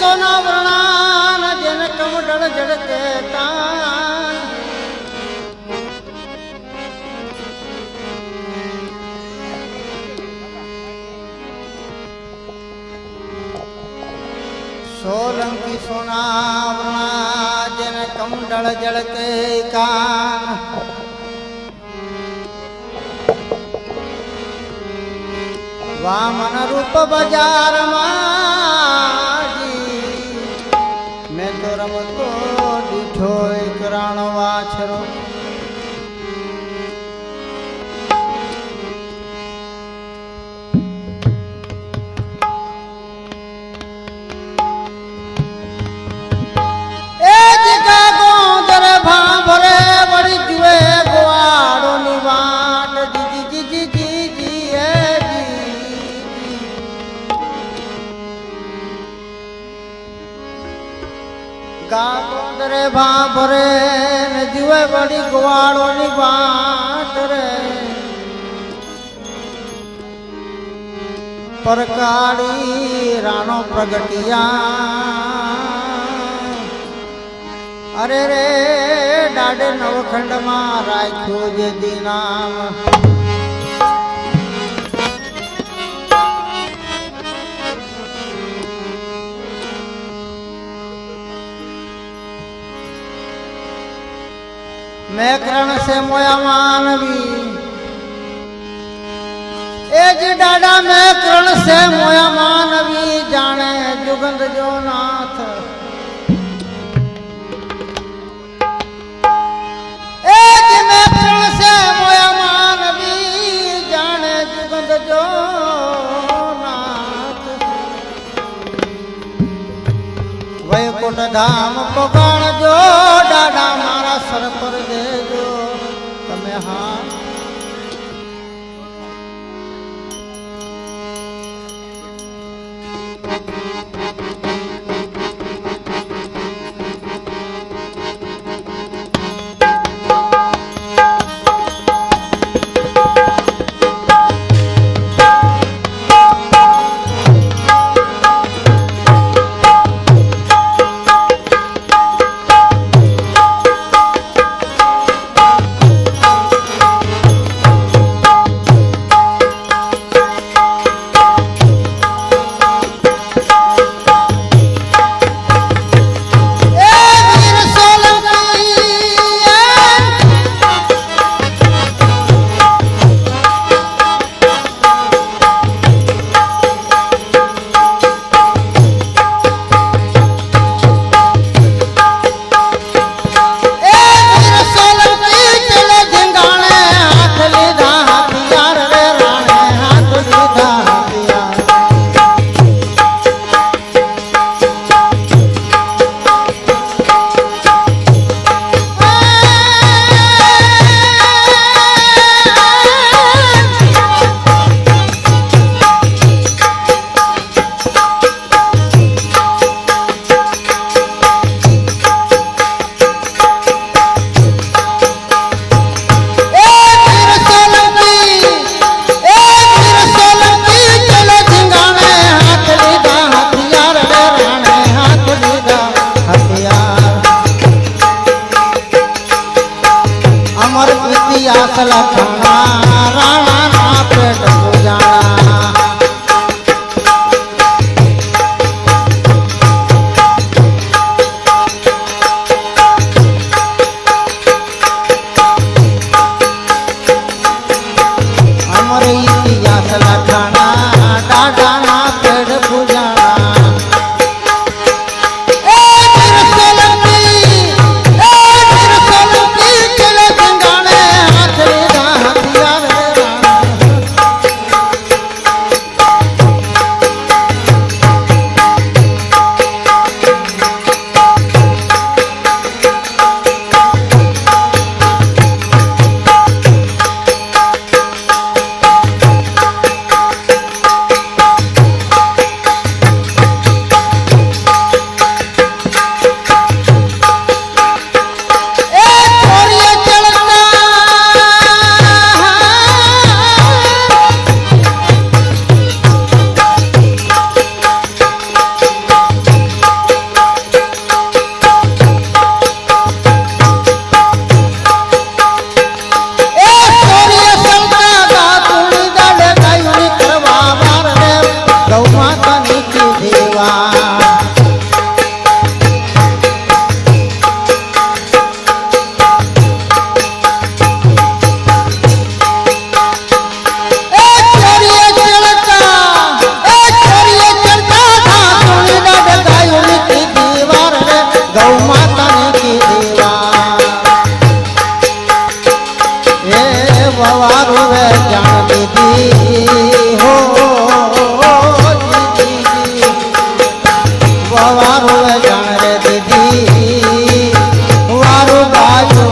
સોના વર્ણા જેને કમડળ જડકે તાન સોલંકી સોના વર્ણા જેને કમડળ જડકે કાન વામન રૂપ બજારમાં મેં તો રમતો દીઠો એક રાણો વાછરો એ જગા ગોંદર ભાભરે વળી જુએ ગોવાડો ની વાટ જી જી જી જી એ ગાંદરે ભાભરે ને જીવે વળી ગવાડો ની વાટ રે પરકાળી રાણો પ્રગટિયા અરે રે ડાડે નવખંડમાં રાખ્યો જે દીનામ मैं करण से मोया मानवी एज डाडा मैं करण से मोया मानवी जाने जुगंद जो नाथ एज मैं करण से मोया मानवी जाने जुगंद जो नाथ वैकुंठ धाम पगाण जो डाडा मारा सर पर देजो तमे हाँ बवारू वे जान दीदी हो दीदी बवारू वे जान रे दीदी वारू बाजू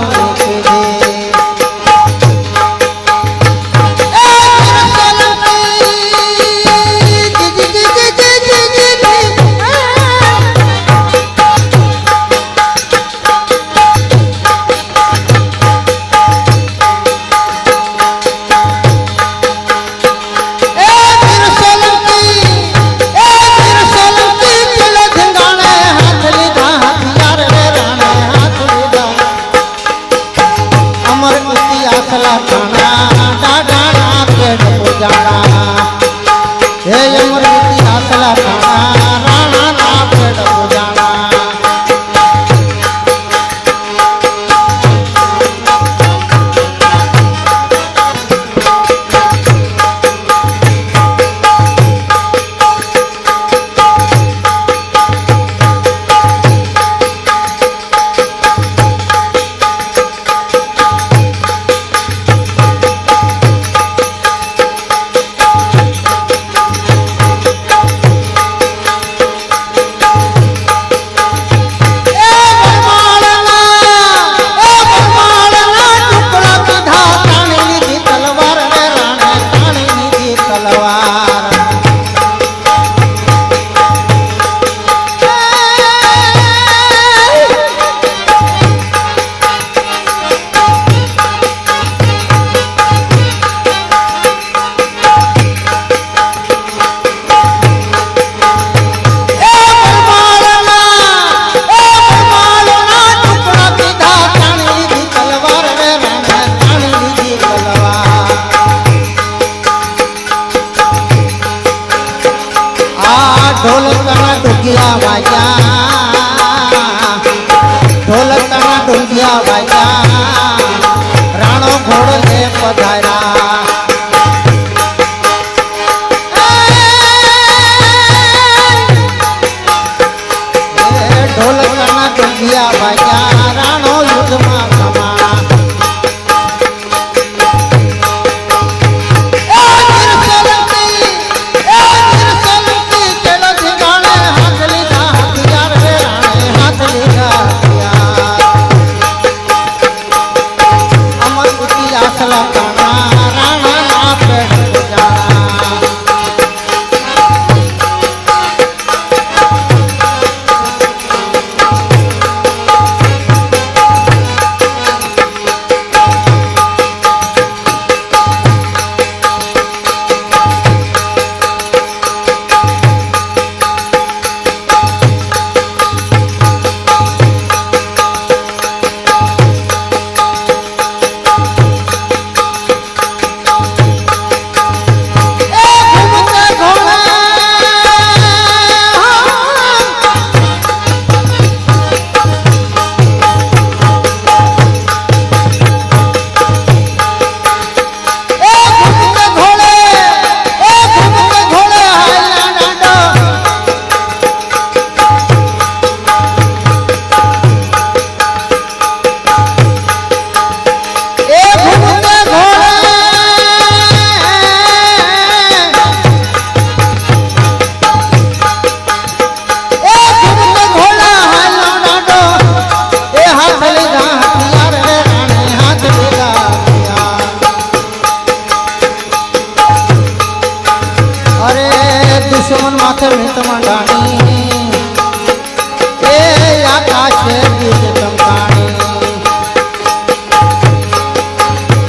राणो घोड़ ले पधारा ढोल करना दुखिया बाजा राणो युद्ध में समा दुश्मन माथे मित मंडानी ए आकाश बीज चमकानी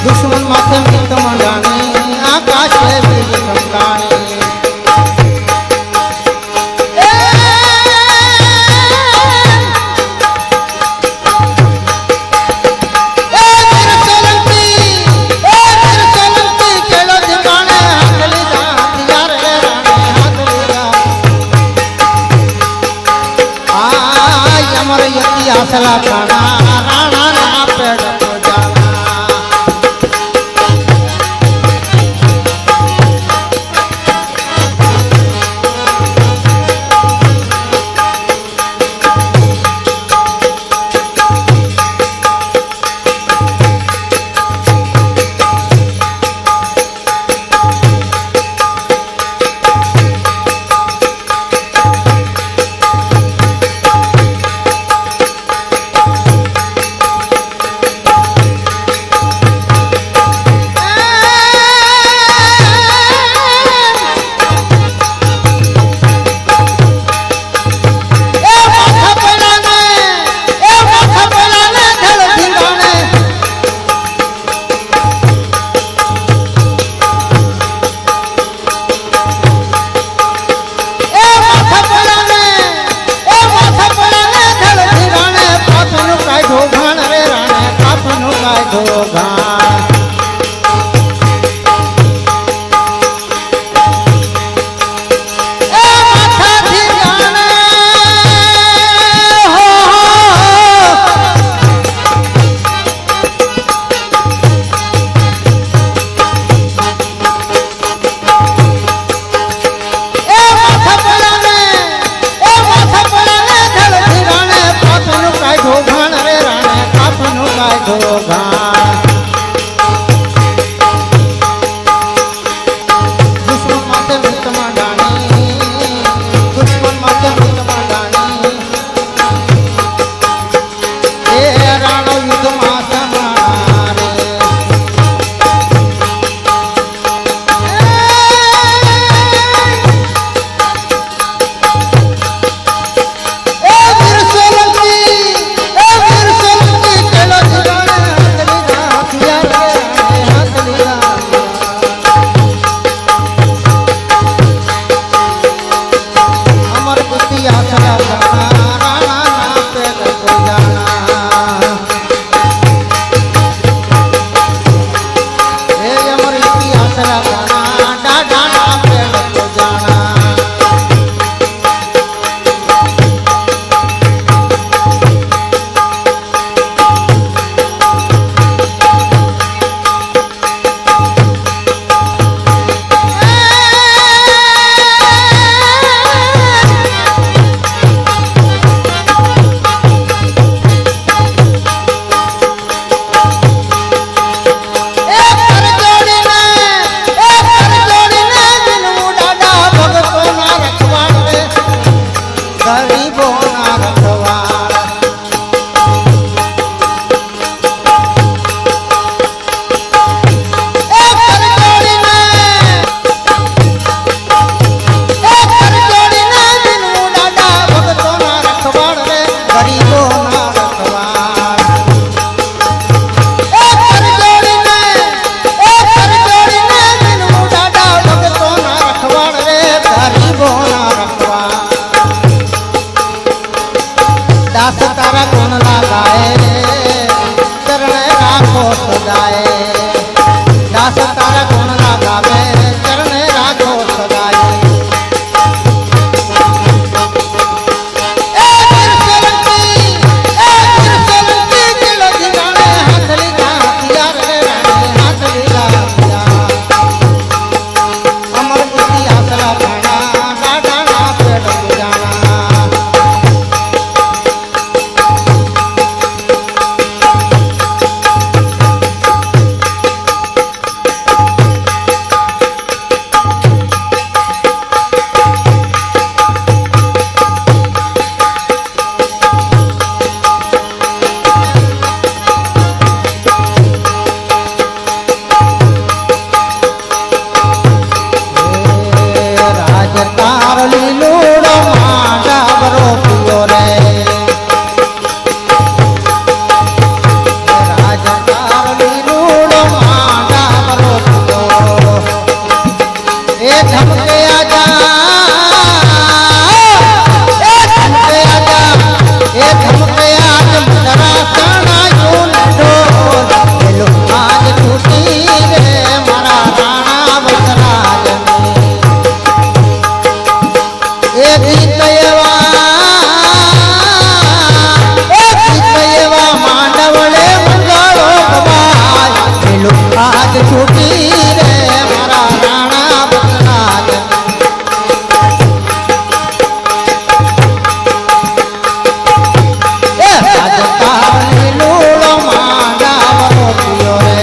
दुश्मन माथे मित मंडानी आकाश बीज चमकानी असला खाना राणा ना पेड़ को जाना આજ છૂટી રે મારા રાણા બકરાજ આજ તાવની લૂળો માંડાવરો પિયો રે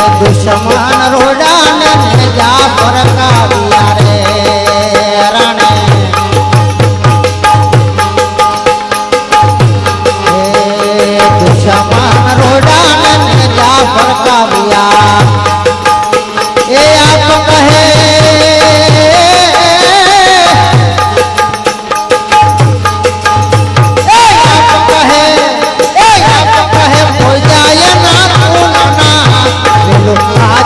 દુશ્મન રોડાને જા ફરકાવ્યા રે રણે દુશ્મન રોડાને જા ફરકાવ્યા એ આપ કહે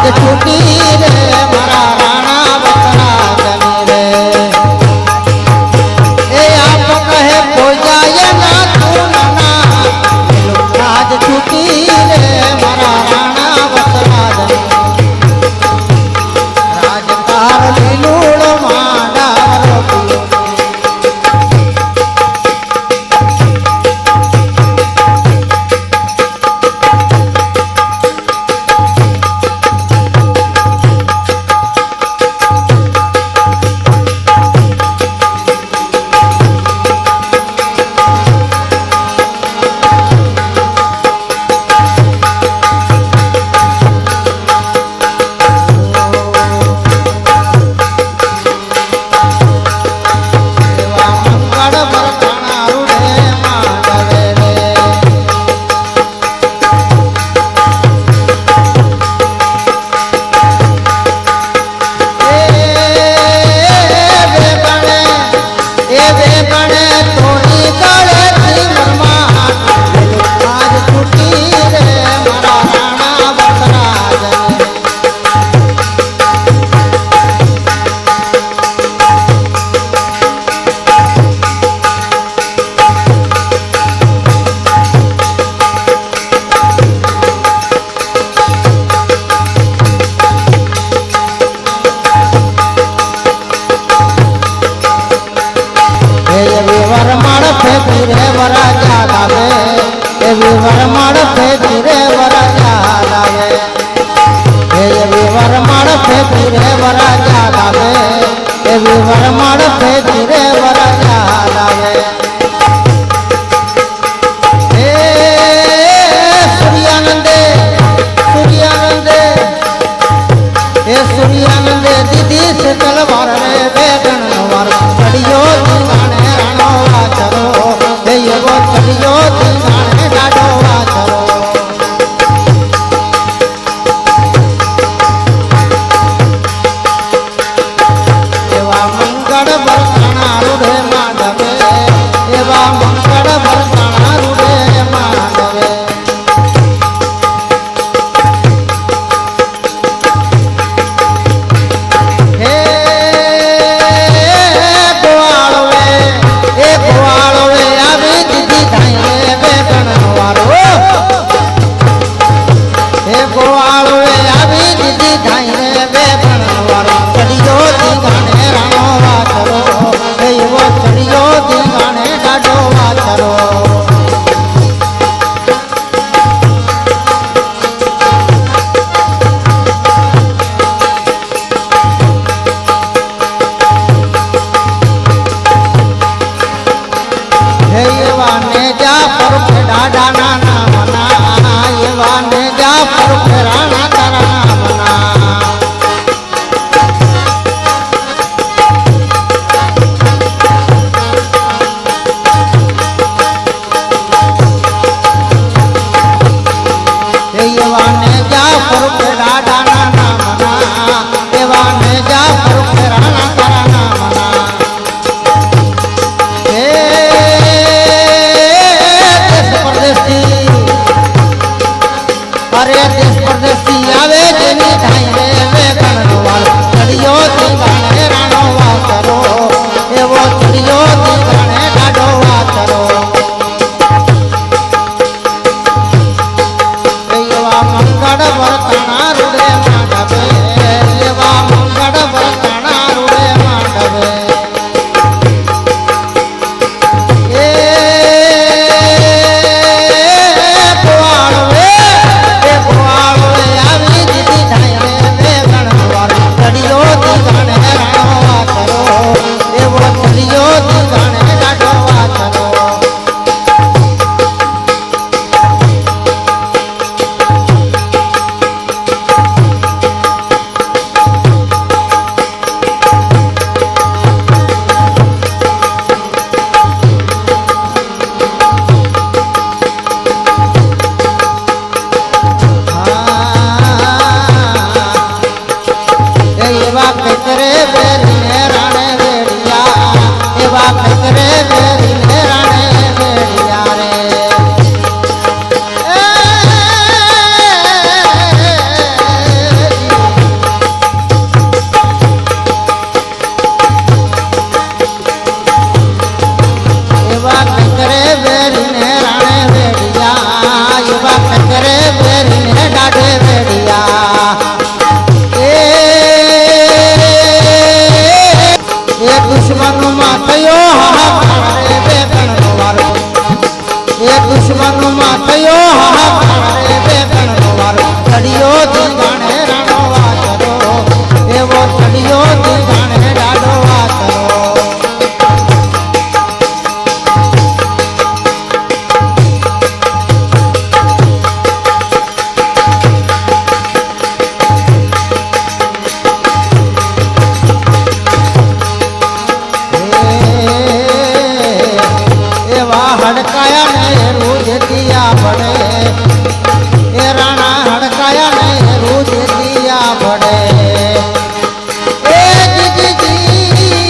છૂટી રે મારા રાણા બકરા રે એ આપ કહે કોઈ ના તું ના આજ છૂટી રે મારા રાણા બકરા રાજકાર લીલુડ માંડારો સૂર્યાનંદે દીદી છે તલવાર રે વેગણ વાર ચડિયો દીવાને રાણો વાચરો એવો ચડિયો દીવાને ગાડો વાચરો એવા મંગળ બરસાણા રૂડે માંડવે એવા મંગળ બરસાણા રૂડે માંડવે બેરીને રાણે વેડિયા એવા કંઈક રે બેરીને રાણે વેડિયા રે એવા કંઈક રે બેરીને રાણે વેડિયા એવા કંઈક રે બેરીને દાઢે વેડિયા એ દુશ્મનમાં થયો હાહાકાર રે બે ગણનો વારો એ દુશ્મનમાં થયો હાહાકાર રે બે ગણનો વારો ચડિયો ધીંગાણે રાણો વાચરો એવો ચડિયો ધીંગાણે દાડો વાચરો હડકાયા ને રોજ દિયા ભડે એ રાણા હડકાયા ને રોજ દિયા ભડે એ જીજી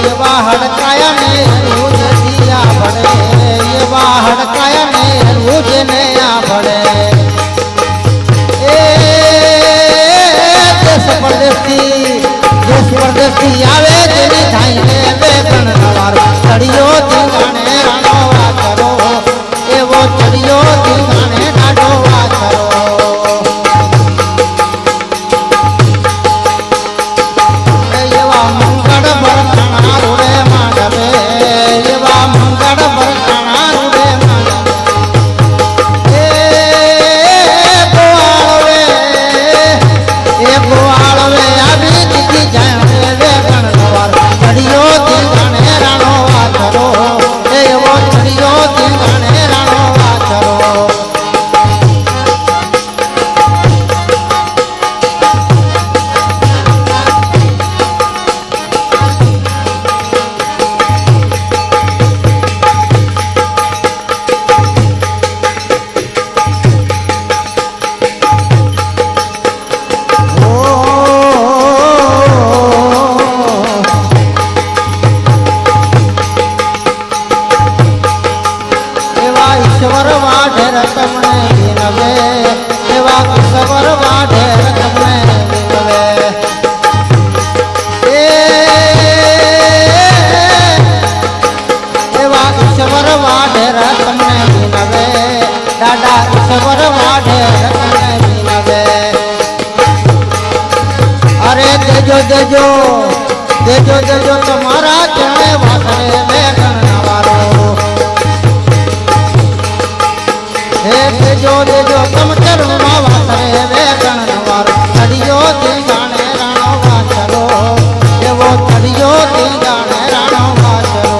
એવા હડકાયા ને રોજ દિયા ભડે એવા હડકાયા ને રોજને આ ભડે એ દેશ પરદેશથી આવે જેની થાઈને બે ગણ નવારો ચડિયો ધીંગાણે રાણો વાચરો એવો ચડિયો ધીંગાણે દાડો વાચરો એવા મંગળ ભરતાણા રૂડે માંડવે એવા મંગળ ભરતાણા રૂડે માંડવે એ ગોવાળવે આવી દીધી જાણે રે ગણવાર ચડિયો ધીંગાણે રાણો વાચરો એવો ચડિયો ધીંગાણે રાણો વાચરો ઈશ્વર વાઢેર તમને વિનવે એવા ઈશ્વર વાઢેર તમને વિનવે એવા ઈશ્વર વાઢેર તમને વિનવે દાદા ઈશ્વર વાઢેર તમને વિનવે અરે દેજો દેજો દેજો દેજો તમારા ચરણે વાસરે બે ગણના વારો દેજો દેજો તમ ચરણમાં વાસરે બે ગણ વારો ચડિયો ધીંગાણે રાણો વાચરો એવો ચડિયો ધીંગાણે રાણો વાચરો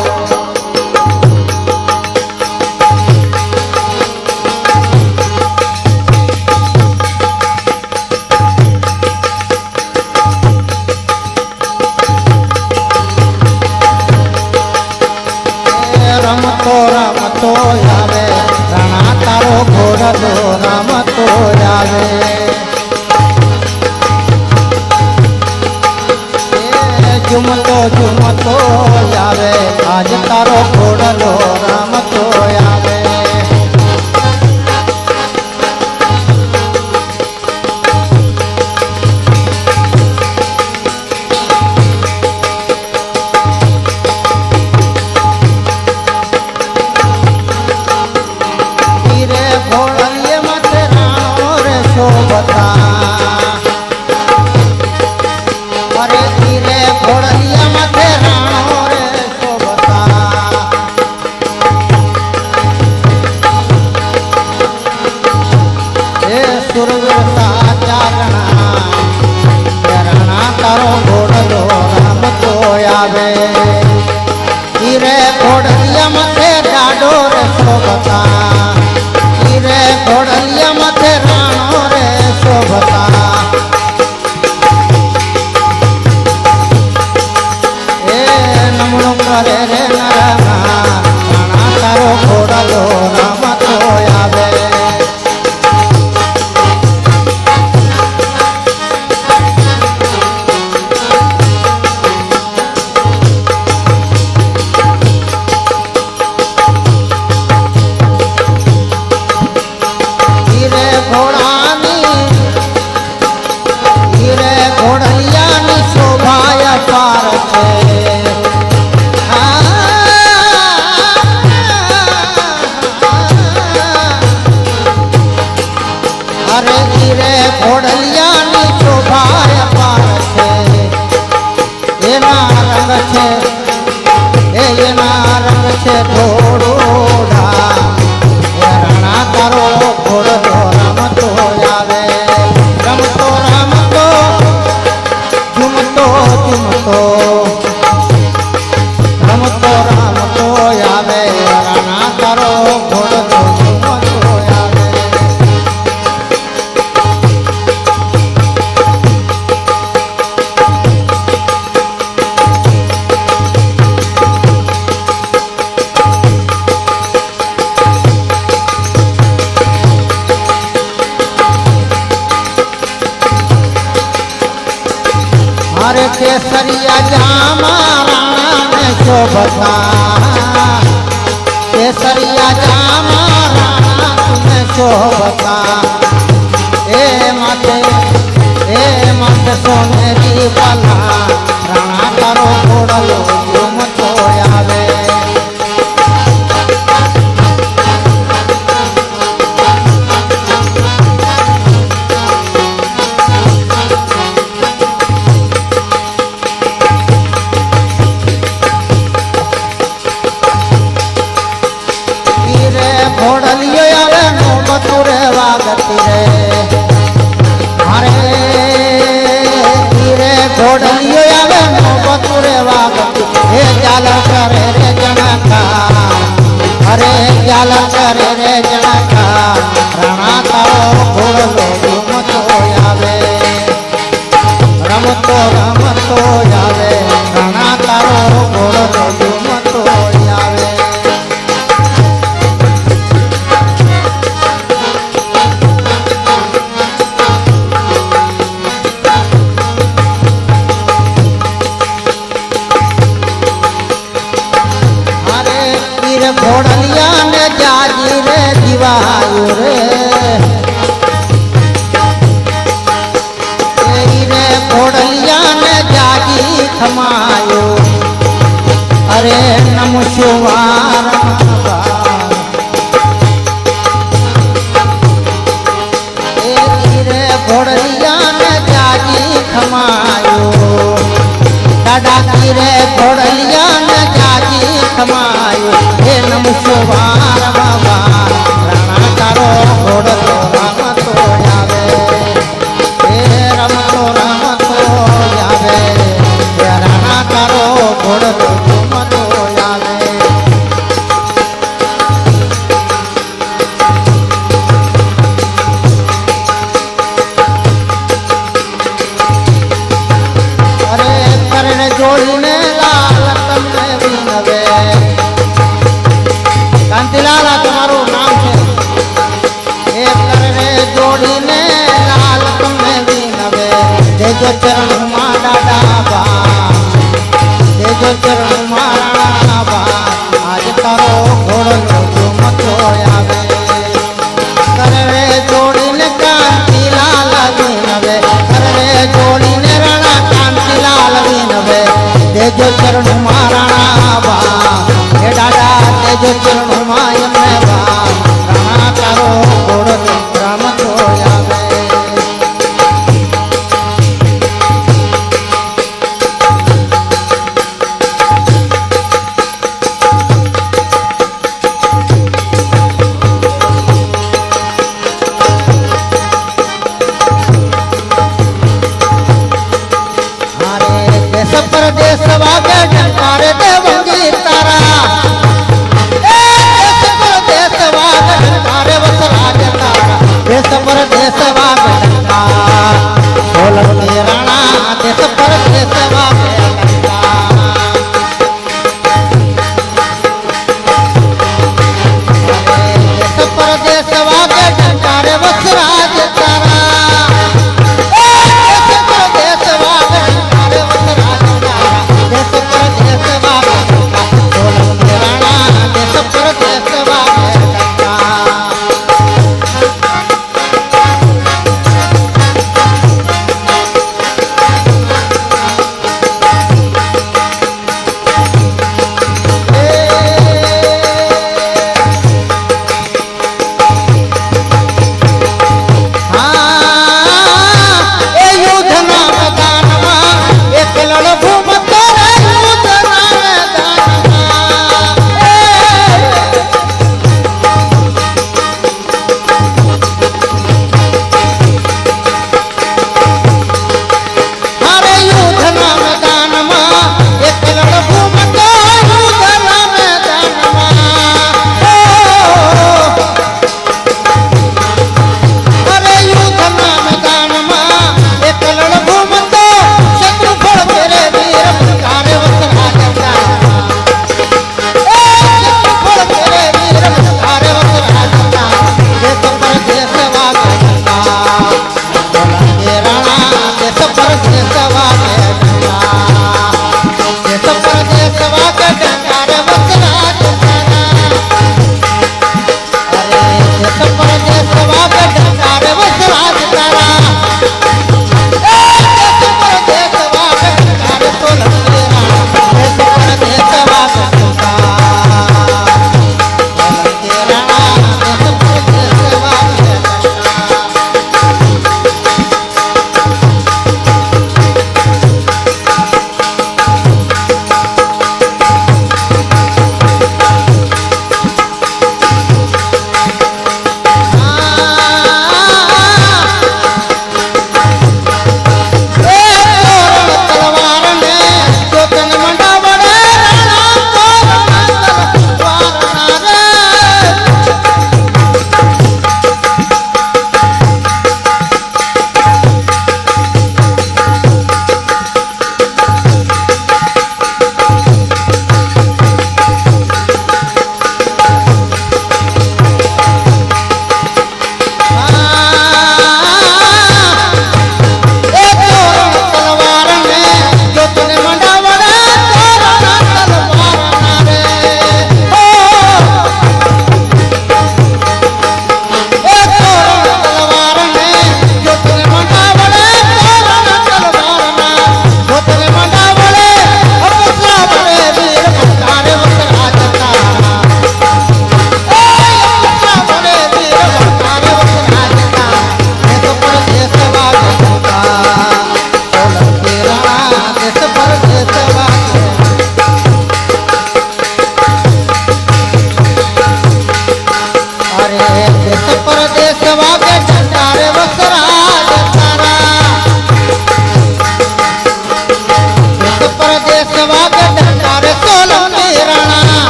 રમતો રમતો આવે રાણા તારો ઘોડલો રમતો આવે ઝુમતો ઝુમતો આવે આજ તારો ઘોડલો રમતો આવે અરે ધીરે ઘોડલિયા માથે રાણો રે શોભતા રે ઘોડલિયાની શોભાય પાર છે અરે રે ઘોડલિયાની શોભાય પાર છે એના રંગ છે એના રંગ છે ઘોડોડા એ રણા તારો ઘોડો રમતો આવે રમતો રમતો ઝૂમતો ઝૂમતો રમતો રમતો આવે રણા તારો ઘોડો ઝૂમતો આવે अरे केसरिया जामा राणा ने शोभता केसरिया जामा राणा तुमने शोभता ए माते सोनेरी बाला राणा तारो घोड़लो झूमतो आवे घोड़लियो आवे नौबत रे वागती रे अरे रे घोड़लियो आवे नौबत रे वागती हे जाल करे रे जनका अरे जाल करे रे जनका राणा तारो घोड़लो झूमतो आवे रमतो रमतो आवे राणा तारो घोड़लो झूमतो आवे घोड़लिया ने जाजी रे दिवायु रे घोड़लिया ने जाजी खमायो अरे नम शिवार घोड़लिया ने जाजी खमायो दादा की रे घोड़लिया ने जाजी खमायो हे नम शिवार बाबा राणा तारो घोड़ो रमतो आवे हे रमतो रमतो आवे हे राणा तारो घोड़ो झूमतो आवे अरे करण जोड़ीने लाल तमने विनवे कांतिलाला तुम्हारू नाम है एक करने जोड़ीने लाल तुमने विनवे देजो चरण माडा डाबा देजो चरण मारा बा आज तारो घोड़ो झूमतो आवे करने जोड़ीने कांतिलाल विनवे करने जोड़ीने रणा कांतिलाल विनवे देजो चरण मारा बा हे डाडा देजो चरण मायन बा राणा तारो घोड़ो रमतो आवे देश परदेश वागे डंकारे देवंगी तारा देश परदेश वागे डंकारे वसराज तारा देश परदेश वागे डंका सोलंकी राणा देश परदेश वागे डंका देश परदेश वागे डंकारे वसराज तारा પરદેશ વાગે દેશ પરદેશ વાગે ડંકા રે વસરાજ તારા અરે દેશ પરદેશ વાગે ડંકા રે વસરાજ તારા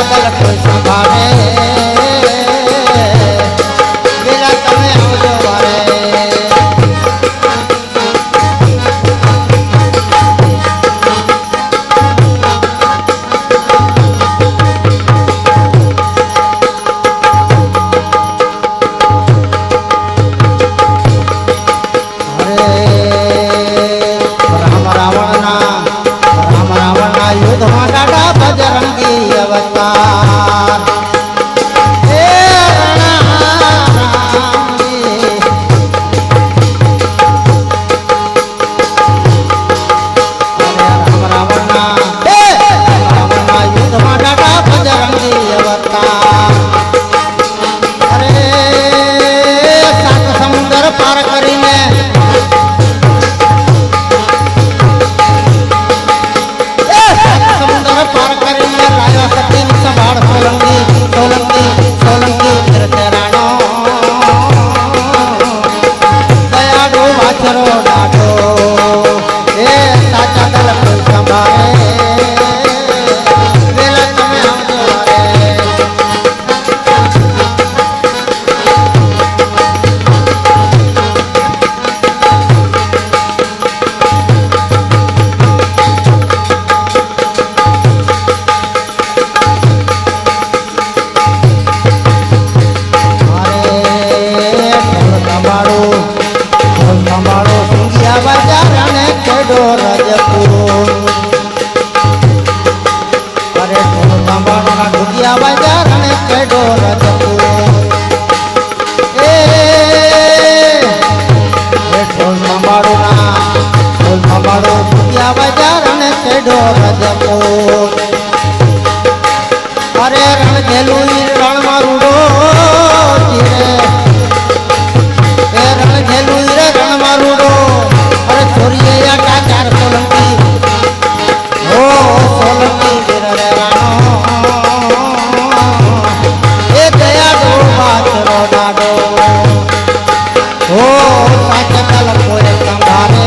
દલ કોઈ સંભાળે વેલા તમે આવજો વારે યુદ્ધમાં દાદા બજરંગી અવતાર હે રામજી રામ રાવણના યુદ્ધમાં દાદા બજરંગી અવતાર અરે સાત સમુદ્ર પાર કરીને પાર કરીને લાયો સતીન સંભાળ સોલંકી સોલંકી સોલંકી તીર્થરાણો દયાળુ વાછરો ડાઢો એ સાચા દલ કોઈ સંભાળે વેલા તમે આવજો વારે અરે રણ ઘેલું રણ મારુડો એ રણ ઘેલું રણ મારુડો અરે છોરીએ આટા ચાર સોલંકી ઓ સોલંકી વીર રે રાણો એ દયા દો બાચરો ડાડો ઓ સાચા તલ કોઈ સંભાળે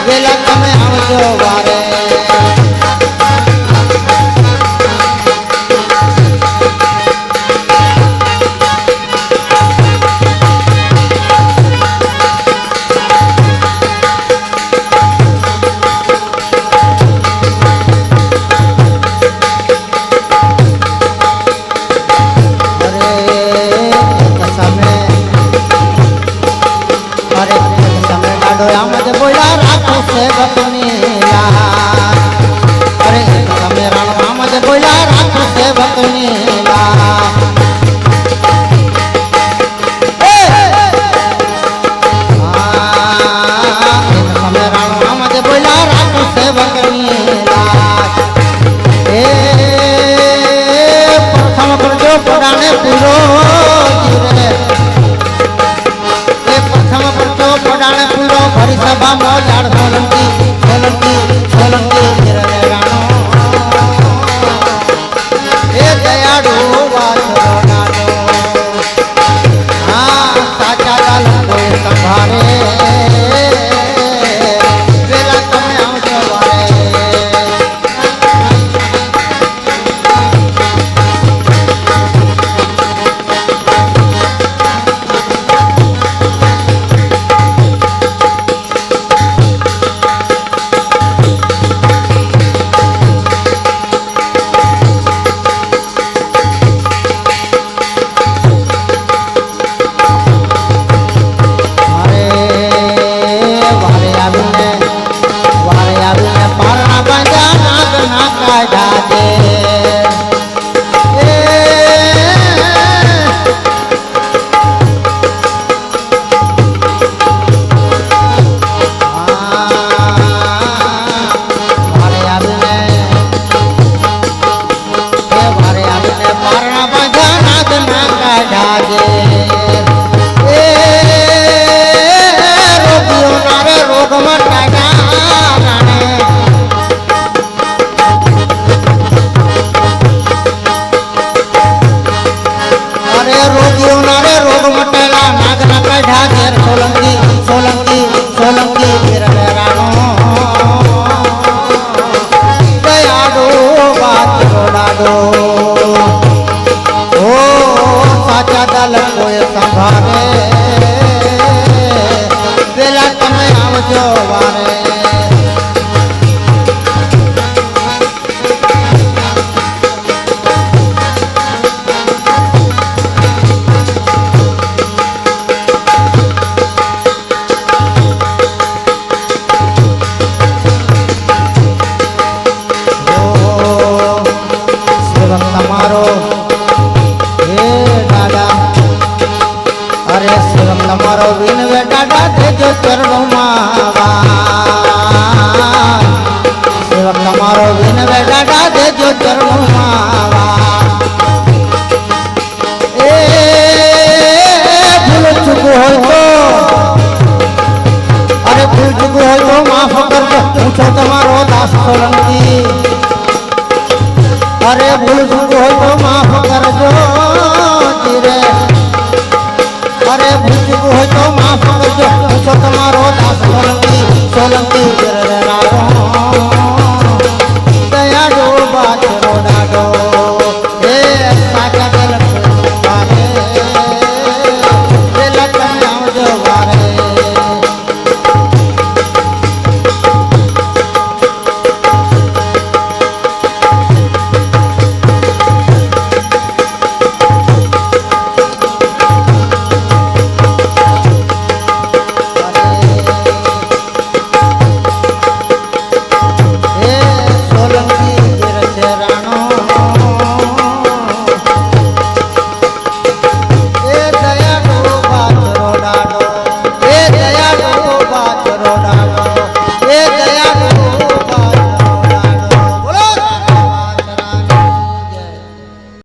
વેલા તમે આવજો વારે દો ઓ સાચા દલ કોઈ સંભાળે પેલા તમે આવજો વારે તમારો હે દાદા અરે સેવક તમારો વિનવે દાદા દેજો ચરણોમાં સેવક તમારો વિનવે દાદા દેજો ચરણોમાં એ ભૂલ ચૂક હોય તો અરે ભૂલ ચૂક હોય તો માફ કરજો હું છું તમારો દાસ સોલંકી અરે ભૂલ ચૂક હોય તો માફ કરજો ધીરે અરે ભૂલ ચૂક હોય તો માફ કરજો હું છું તમારો દાસ સોલંકી સોલંકી